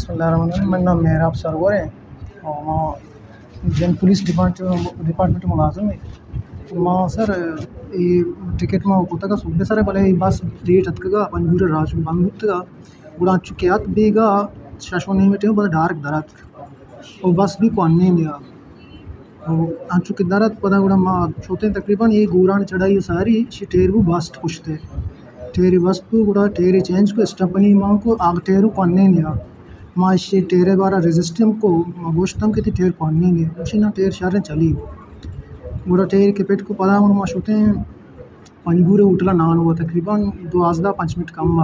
बिस्मिल्लाहिर्रहमानिर्रहीम। मेरा नाम मेहराब सरवर है और मां जन पुलिस डिपार्टमेंट मुलाजिम है। मां सर ఈ టికెట్ మా కొత్తగా సుబ్బే సరే భలే ఈ బస్ రేట్ అతకగా పంజూరే రాజు బంగుత్తగా గుడా చుక్యాत बेगा शाशोनी में टे बड़ा डार्क दरात और बस भी को अन्ने लिया और अंचु के दरात पता गुड़ा मां छोटे तकरीबन ये गोरान चढ़ाई सारी टेरू बस पुछते टेरी बस को गुड़ा टेरी चेंज को स्टपनी मां को आग टेरू को अन्ने लिया मां इसी टेरे बारा रेजिस्टेंस को गोश्तम के टेर को अन्ने लिया उसी ना टेर शारे चली गुड़ा टेर के पेट को पता मां छोटे पंजूरे उठला नान हुआ तकरीबन 12-5 मिनट कम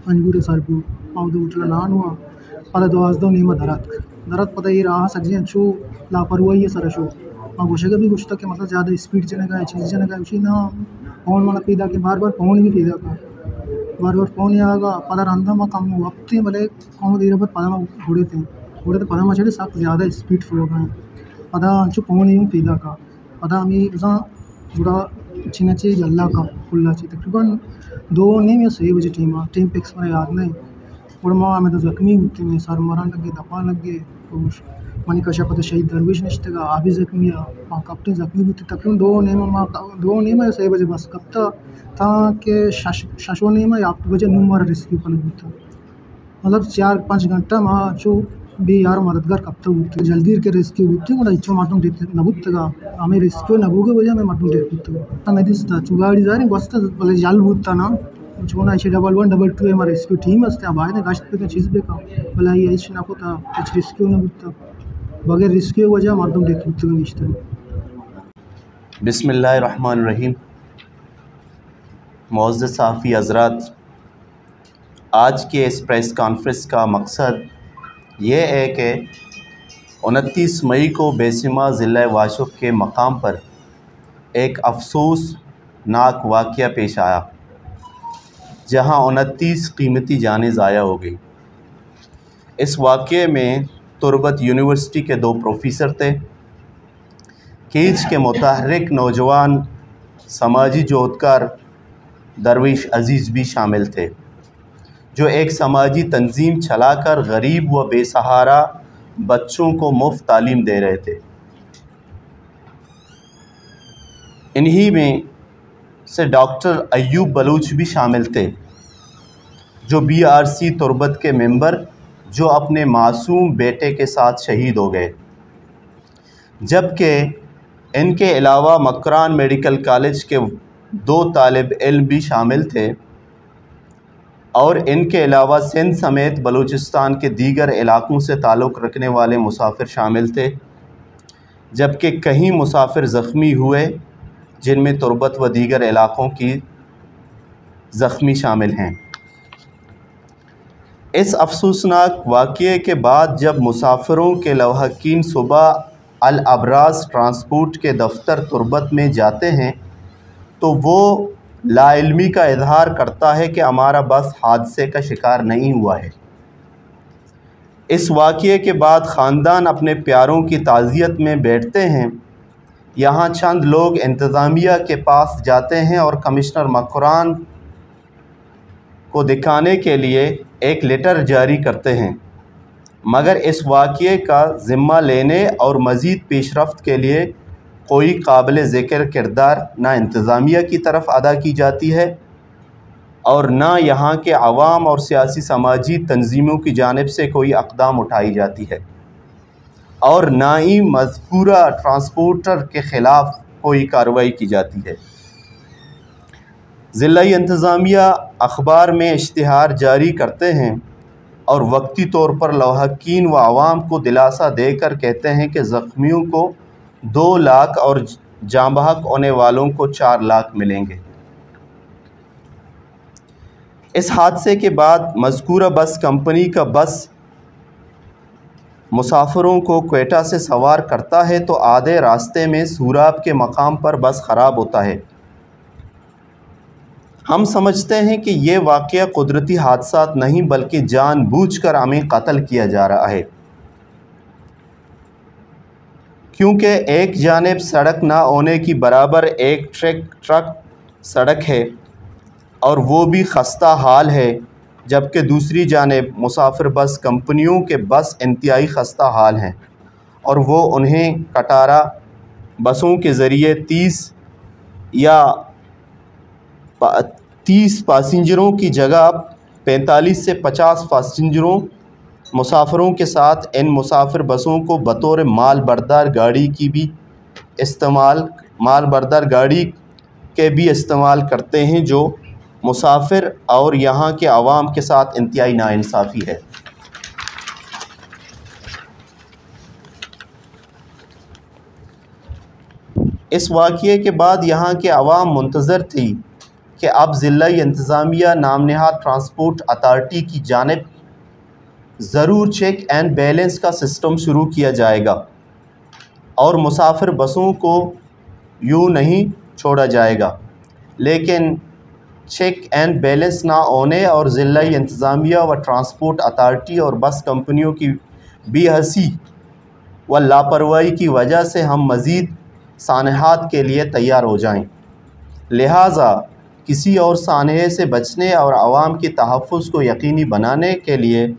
पंजूरे सर को माउदू उठला नान हुआ पता 12 नीमा दरत पता ये रहा सजी अच्छो लापरवाही है सर शो मां गोशे भी कुछ तक मतलब ज़्यादा स्पीड चले गए चीज़ चले गए उसी ना फ़ोन माना पीदा के बार फ़ोन भी पीदा का बार फ़ोन आगा पता रंधा मां कम वक्त भले कम देर बाद पता घोड़े थे पता मां चढ़े सब ज़्यादा स्पीड फ्लो गए पता अच्छो फ़ोन यूँ पीदा का पता हमें पूरा चिना चाहिए अल्लाह का खुला चाहिए तकरीबन 2 नहीं में 6 बजे टीम पिक्स में याद नहीं और माँ में तो जख्मी होती में सर मरन लगे दफा लगे मनी कशा पता शहीद दरवेश निश्ते का आभी जख्मी माँ कब तक जख्मी होती तकरीबन 2 नहीं में 6 बजे बस कब था कि शशो नहीं में 8 बजे नूमर रेस्क्यू कर होता मतलब 4-5 घंटा माँ जो भी यार मददगार कब तक होती जल्दी के रेस्क्यू होती मुझे इच्छा माटूम नबुत्तगा हमें रेस्क्यू नबूगे वजह में माटूम डेट नदीस्ता चुगाड़ी जा रही बस भले जल बूता ना चूना ऐसे 11-2 हमारे रेस्क्यू टीम असते अब आए गश्त पे चीज़ बेका भला ये ऐसे ना होता कुछ रेस्क्यू ना बूता बगैर रेस्क्यू वजह माटूम डेट होती निश्चित। बिस्मिल्लाहिर्रहमानिर्रहीम। मुअज़्ज़ज़ सहाफ़ी हज़रात, आज के इस प्रेस कॉन्फ्रेंस का मकसद ये है कि 29 मई को बेसिमा ज़िला वाशुक के मकाम पर एक अफसोसनाक वाक़या पेश आया जहां 29 कीमती जानें ज़ाया हो गई। इस वाक़ये में तुरबत यूनिवर्सिटी के 2 प्रोफेसर थे। कीच के मुतहर्रिक नौजवान समाजी जोहदकार दरवेश अज़ीज़ भी शामिल थे, जो एक समाजी तंजीम चलाकर गरीब व बेसहारा बच्चों को मुफ्त तालीम दे रहे थे। इन्हीं में से डॉक्टर अय्यूब बलूच भी शामिल थे, जो BRC तुरबत के मेंबर, जो अपने मासूम बेटे के साथ शहीद हो गए। जबकि इनके अलावा मकरान मेडिकल कॉलेज के 2 तालिब इल्म भी शामिल थे और इनके अलावा सिंध समेत बलूचिस्तान के दीगर इलाक़ों से ताल्लुक़ रखने वाले मुसाफिर शामिल थे। जबकि कहीं मुसाफिर ज़ख्मी हुए, जिनमें तुरबत व दीगर इलाक़ों की ज़ख्मी शामिल हैं। इस अफसोसनाक वाक़ये के बाद जब मुसाफिरों के लवाहकीन सुबह अल अबराज ट्रांसपोर्ट के दफ्तर तुरबत में जाते हैं तो वो लाइल्मी का इजहार करता है कि हमारा बस हादसे का शिकार नहीं हुआ है। इस वाक़ये के बाद ख़ानदान अपने प्यारों की ताज़ियत में बैठते हैं। यहाँ चंद लोग इंतज़ामिया के पास जाते हैं और कमिश्नर मकरान को दिखाने के लिए एक लेटर जारी करते हैं, मगर इस वाक़ये का ज़िम्मा लेने और मज़ीद पेशरफ्त के लिए कोई काबिल ज़िक्र किरदार ना इंतज़ामिया की तरफ अदा की जाती है और ना यहाँ के अवाम और सियासी समाजी तंजीमों की जानिब से कोई अक़दाम उठाई जाती है और ना ही मज़कूरा ट्रांसपोर्टर के ख़िलाफ़ कोई कार्रवाई की जाती है। ज़िला इंतज़ामिया अखबार में इश्तिहार जारी करते हैं और वक्ती तौर पर लवाहकीन व आवाम को दिलासा देकर कहते हैं कि ज़ख्मियों को 2 लाख और जाँ बहक होने वालों को 4 लाख मिलेंगे। इस हादसे के बाद मज़कूरा बस कंपनी का बस मुसाफिरों को क्वेटा से सवार करता है तो आधे रास्ते में सूराब के मकाम पर बस ख़राब होता है। हम समझते हैं कि ये वाक़या कुदरती हादसात नहीं बल्कि जानबूझकर हमें कत्ल किया जा रहा है, क्योंकि एक जानिब सड़क ना होने की बराबर एक ट्रक सड़क है और वो भी खस्ता हाल है, जबकि दूसरी जानिब मुसाफिर बस कंपनियों के बस इंतहाई खस्ता हाल हैं और वो उन्हें कटारा बसों के ज़रिए 30 पैसेंजरों की जगह 45 से 50 मुसाफिरों के साथ इन मुसाफिर बसों को बतौर माल बरदार गाड़ी के भी इस्तेमाल करते हैं, जो मुसाफिर और यहाँ के अवाम के साथ इंतहाई नाइंसाफ़ी है। इस वाक़ये के बाद यहाँ के अवाम मुंतज़र थी कि अब ज़िला इंतज़ामिया नाम नहाद ट्रांसपोर्ट अथॉरिटी की जानिब ज़रूर चेक एंड बैलेंस का सिस्टम शुरू किया जाएगा और मुसाफिर बसों को यूँ नहीं छोड़ा जाएगा। लेकिन चेक एंड बैलेंस ना होने और ज़िला इंतज़ामिया व ट्रांसपोर्ट अथॉरिटी और बस कंपनियों की बेहसी व लापरवाही की वजह से हम मज़ीद सानहात के लिए तैयार हो जाएं। लिहाजा किसी और सानहे से बचने और आवाम की तहफ़्फ़ुज़ को यकीनी बनाने के लिए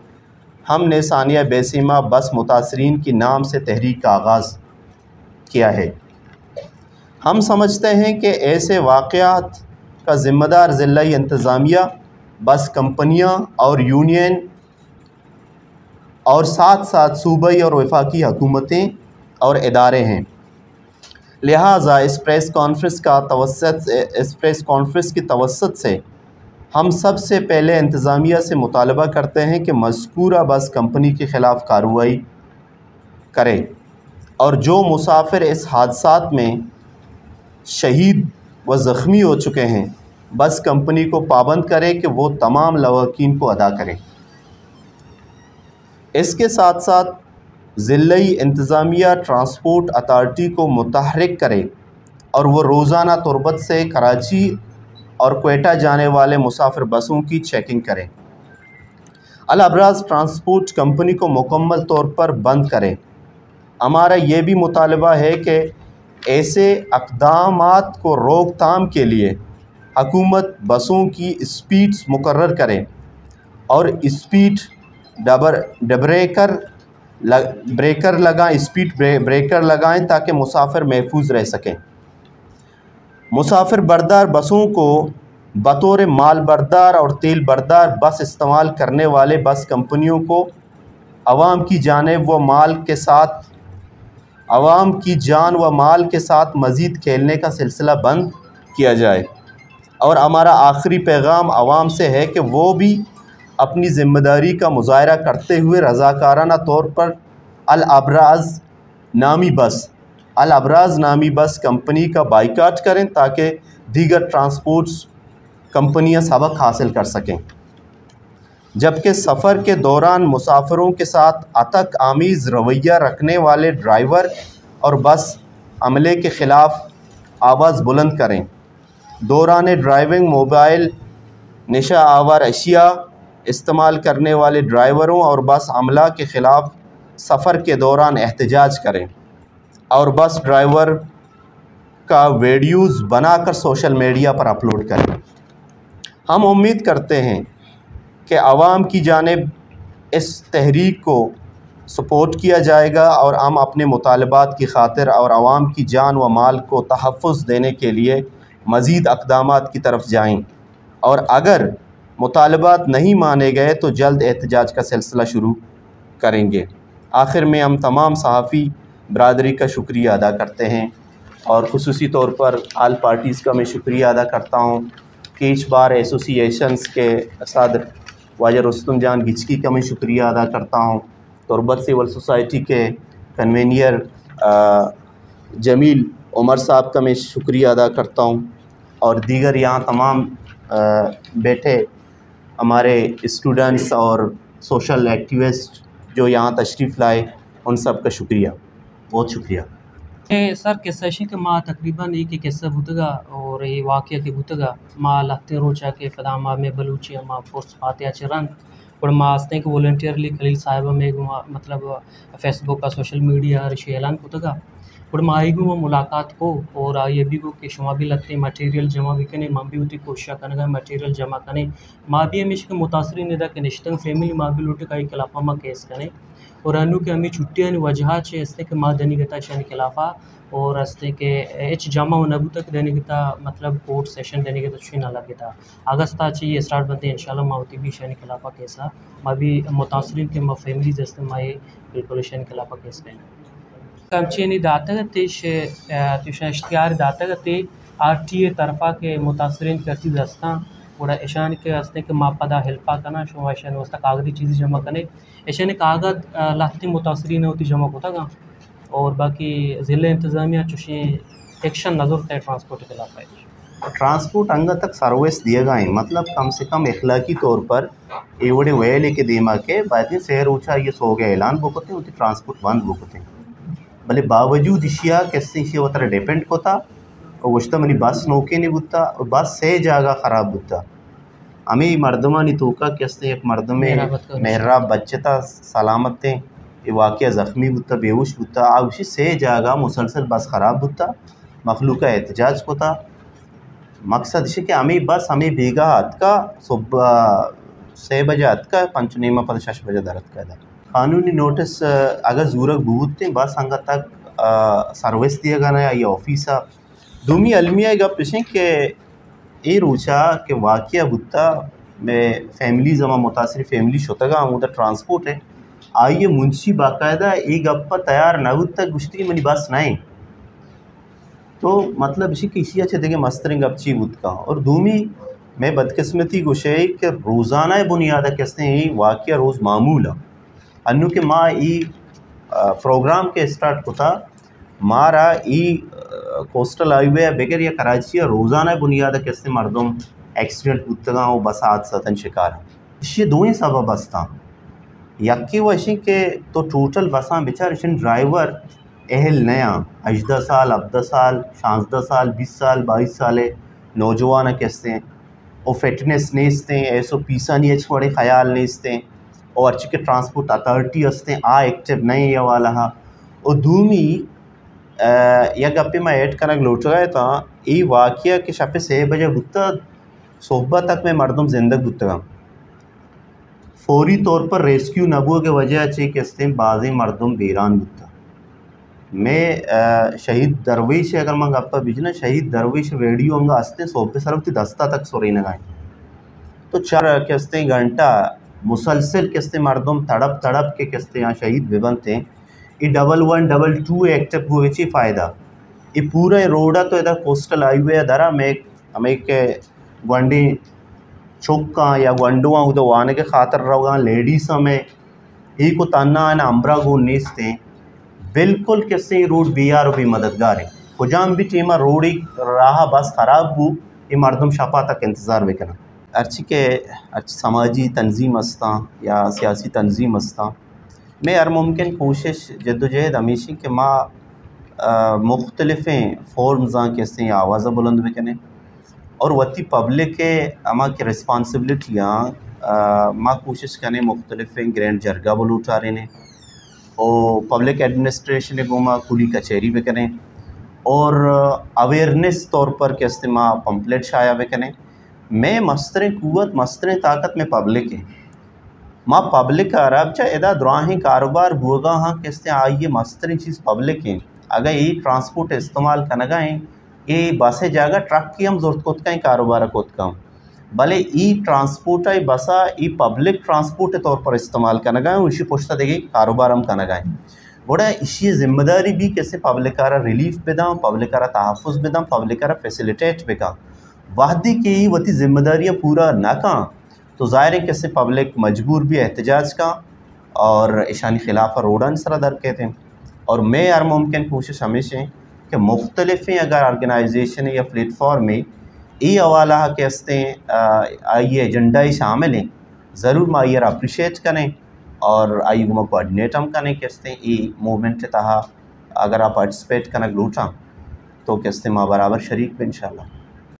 हमने सानिया बेसीमा बस मुतासरीन की नाम से तहरीक का आगाज़ किया है। हम समझते हैं कि ऐसे वाक़यात का ज़िम्मेदार ज़िला इंतज़ामिया, बस कंपनियां और यूनियन और साथ साथ सूबाई और वफाकी हुकूमतें और इदारे हैं। लिहाजा इस प्रेस कॉन्फ्रेंस की तवस्सुत से हम सबसे पहले इंतज़ामिया से मुतालबा करते हैं कि मज़कूरा बस कंपनी के ख़िलाफ़ कार्रवाई करे और जो मुसाफिर इस हादसात में शहीद व ज़ख्मी हो चुके हैं, बस कंपनी को पाबंद करे कि वो तमाम लवाकीन को अदा करें। इसके साथ साथ ज़िले इंतज़ामिया ट्रांसपोर्ट अथॉरिटी को मुतहर्रिक करे और वो रोज़ाना तुर्बत से कराची और क्वेटा जाने वाले मुसाफिर बसों की चेकिंग करें। अल अबराज ट्रांसपोर्ट कंपनी को मुकम्मल तौर पर बंद करें। हमारा ये भी मुतालबा है कि ऐसे अक़दामात को रोकथाम के लिए हुकूमत बसों की स्पीड्स मुकर्रर करें और स्पीड ब्रेकर लगाएं ताकि मुसाफिर महफूज रह सकें। मुसाफिर बरदार बसों को बतौर माल बरदार और तेल बरदार बस इस्तेमाल करने वाले बस कंपनियों को आवाम की जान व माल के साथ मज़ीद खेलने का सिलसिला बंद किया जाए। और हमारा आखिरी पैगाम आवाम से है कि वो भी अपनी ज़िम्मेदारी का मुज़ाहरा करते हुए रज़ाकाराना तौर पर अल अबराज नामी बस कंपनी का बाइकाट करें ताकि दीगर ट्रांसपोर्ट कंपनियां सबक हासिल कर सकें। जबकि सफ़र के दौरान मुसाफिरों के साथ अतक आमीज़ रवैया रखने वाले ड्राइवर और बस अमले के ख़िलाफ़ आवाज़ बुलंद करें। दौरान ड्राइविंग मोबाइल नशा आवर अशिया इस्तेमाल करने वाले ड्राइवरों और बस अमला के ख़िलाफ़ सफ़र के दौरान एहतजाज करें और बस ड्राइवर का वीडियोज़ बनाकर सोशल मीडिया पर अपलोड करें। हम उम्मीद करते हैं कि आवाम की जानिब इस तहरीक को सपोर्ट किया जाएगा और हम अपने मुतालबात की खातिर और आवाम की जान व माल को तहफ़्फ़ुज़ देने के लिए मज़ीद अक़दामात की तरफ जाएँ और अगर मुतालबात नहीं माने गए तो जल्द एहतजाज का सिलसिला शुरू करेंगे। आखिर में हम तमाम सहाफ़ी बरादरी का शुक्रिया अदा करते हैं और ख़ुसूसी तौर पर आल पार्टीज़ का मैं शुक्रिया अदा करता हूँ। कीच बार एसोसिएशंस के सदर वाजा रुस्तम जान गिचकी का मैं शुक्रिया अदा करता हूँ। तुर्बत सिविल सोसाइटी के कन्वेनियर जमील उमर साहब का मैं शुक्रिया अदा करता हूँ और दीगर यहाँ तमाम बैठे हमारे स्टूडेंट्स और सोशल एक्टिविस्ट जो यहाँ तशरीफ़ लाए, उन सब का शुक्रिया, बहुत शुक्रिया। सर किस्सा के माँ तकरीबन एक किस्सा बुतगा और ये वाक़या के बुतगा माँ लगते रोचा के फदामा में बलूची माँ फोर्स फातिया चरन और माँ आस्ते के वॉलंटियरली खलील साहिबा में मतलब फेसबुक का सोशल मीडिया शेलान बुतगा और माईगू में मुलाकात को और ये भी को कि शुमा भी लगते मटेरियल जमा भी कने माँ भी होती कोशिश करने मटेरियल जमा करने माँ भी हमेशा के मुतासरी निदा के निश्तंग फैमिली माँ भी लूटे का खिलाफा में केस कने और अनु के हमें छुट्टियाँ वजह से हंसते के माँ दनी गता शनि खिलाफा और हंसते के एच जमा व नबू तक देने गता मतलब कोर्ट सेशन देने गता छुई ना लगे था अगस्त चाहिए स्टार्ट बनते इंशाल्लाह माँ होती भी शनि खिलाफा केसा माँ भी मुतासरीन के माँ फैमिली जैसे माँ बिल्कुल शनि खिलाफा केस करें कमचेनी दातगतिश तुषा इश्तिहार दातगति RTA तरफा के मुतासरीन करती दस्ता और ईशान के हंसने के मापदा हिल्पा करना शुमा ईशान वस्ता कागजी चीज़ें जमा करने ईशान कागज लाती मुतासरीन होती जमा होता गा और बाकी ज़िले इंतज़ामिया चुशी एक्शन नज़र तय ट्रांसपोर्ट के खिलाफ है ट्रांसपोर्ट अंग तक सर्विस दिए गए मतलब कम से कम अखलाकी तौर पर एवड़े वे लेके दीमा के बाद शहर ऊँचा ये सो गए ऐलान बुकते होती ट्रांसपोर्ट बंद बुकते भले बावजूद इशिया कैसे इशिया वतर डिपेंड होता और वश्ता मनी बस नौके नहीं बुता और बस से जागा ख़राब बुता हमें मर्दमा नहीं तोका कैसे एक मर्द में मेहरा बच्चे था सलामत थे ये वाक़या ज़ख्मी बुता बेहोश बुता अब उसी से जागा मुसलसल बस ख़राब बुता मखलूक का एहतजाज होता मकसद इसे कि हमें बस हमें भीगा हाथ का सुबह 6 बजे हाथ का पंचनीमा पर 6 बजे दरद का कानूनी नोटिस अगर ज़रूरत बहुत थे बस अंग तक सर्विस दिया गया या ऑफिस दूमी अलमिया गप पिछे के ए रोचा के वाक़या बुता में फैमिली जमा मुतासर फैमिली शोतगा आमुदा ट्रांसपोर्ट है आइए मुंशी बाकायदा एक गप्पा तैयार न तक गुश्ती मनी बस नहीं तो मतलब इसी किसी अच्छे देखे मस्तरिंग गपची बुत का और दूमी मैं बदकिस्मती गुशे कि रोज़ाना बुनियाद कैसे ही वाक़या रोज़ मामूल है अनु के माँ ई प्रोग्राम के स्टार्ट होता मारा ई कोस्टल हाईवे बगैर या कराची रोज़ाना बुनियाद कैसे मर्दम एक्सीडेंट बुतगा और बस हादसा शिकार ये दो ही सबब बस था यक्की वशी के तो टोटल बसा बेचार ड्राइवर अहल नया 18 साल 18 साल 16 साल 20 साल 22 साल नौजवान कैसे और फिटनेस नहीं ऐसो पीसा नहीं अच्छे बड़े ख्याल नहीं और अच्छे के ट्रांसपोर्ट अथॉरिटी हंसते आ एक्टिव नहीं ये वाला हाँ और दूमी या गप्पे में ऐड करना लोट रहा था ये वाक़या के शपे 6 बजे बुत्ता सोहबत तक में मर्दम जिंदग बुतगा फौरी तौर पर रेस्क्यू नबू के वजह अच्छे कैसे बाज़ी मर्दम बेरान बुता मैं शहीद दरवेश अगर मैं गप्पा बिजना शहीद दरवेश वीडियो अंगा हंसते सोबे सरफ दस्ता तक सोरी न गाए तो 4 कैसे घंटा मुसलसल कैसे मर्दम तड़प तड़प के कैसे यहाँ शहीद विबन थे ये 11 22 एक्टिव हुए ची फ़ायदा ये पूरा रोडा तो इधर कोस्टल हाईवे दरा में हमें के गुंडी चौका या गुंडुआ उधर वाने के खातर रहोगा लेडीज़ में ही को ताना आना अम्बरा गो नीसते बिल्कुल कैसे रोड BR भी मददगार है खुजाम भी टीमा रोड ही राह बस ख़राब हो ये मर्दम शपा तक इंतज़ार भी करना अर्ची के अर्ची समाजी तंजीम हस्ता या सियासी तंजीम हस्ता मैं हर मुमकिन कोशिश जद्दोजहद हमेशा के माँ मुख्तलिफ़ फॉर्म्स कैसे आवाज़ बुलंद भी करें और वती पब्लिक के अमा की रिस्पॉन्सिबिलिटियाँ माँ कोशिश करें मुख्तलिफ़ ग्रैंड जरगा बोल उठा रहे हैं और पब्लिक एडमिनिस्ट्रेशन को माँ खुली कचहरी भी करें और अवेयरनेस तौर पर कैसे माँ पम्पलेट शाया भी करें मैं मस्तरें क़ुव्वत मस्तरें ताकत में पब्लिक है माँ पब्लिक का अरब चाहे इदा दुराही कारोबार बुगा हाँ कैसे आइए मस्तरें चीज़ पब्लिक हैं अगर ये ट्रांसपोर्ट इस्तेमाल करना है ये बसे जागा ट्रक की हम ज़रूरत कोत का कारोबार कोत का भले ई ट्रांसपोर्ट है बसा ई पब्लिक ट्रांसपोर्ट के तौर पर इस्तेमाल करना गए उसी पुछता देगी कारोबार हम करना गए बड़ा इसी जिम्मेदारी भी कैसे पब्लिक रिलीफ बेदाम पब्लिक तहफ़ुज़ बेदाम पब्लिक फैसिलिटेट बेका वादी की वती जिम्मेदारियाँ पूरा ना का तो ज़ाहिर है कैसे पब्लिक मजबूर भी एहतजाज का और ईशानी खिलाफ रोडान सरा दर कहते हैं और मैं हर मुमकिन कोशिश हमेशा कि मुख्तलिफ़ अगर ऑर्गेनाइजेशन या प्लेटफॉर्म में ये हवाला के हस्ते आइए एजेंडा ही शामिल हैं ज़रूर मायर अप्रिशिएट करें और आइए गुमा कोऑर्डिनेट हम करें कि हस्ते ये मूवमेंट तहा अगर आप पार्टिसिपेट करना लूटा तो कि हस्ते माँ बराबर शरीक भी इंशाल्लाह।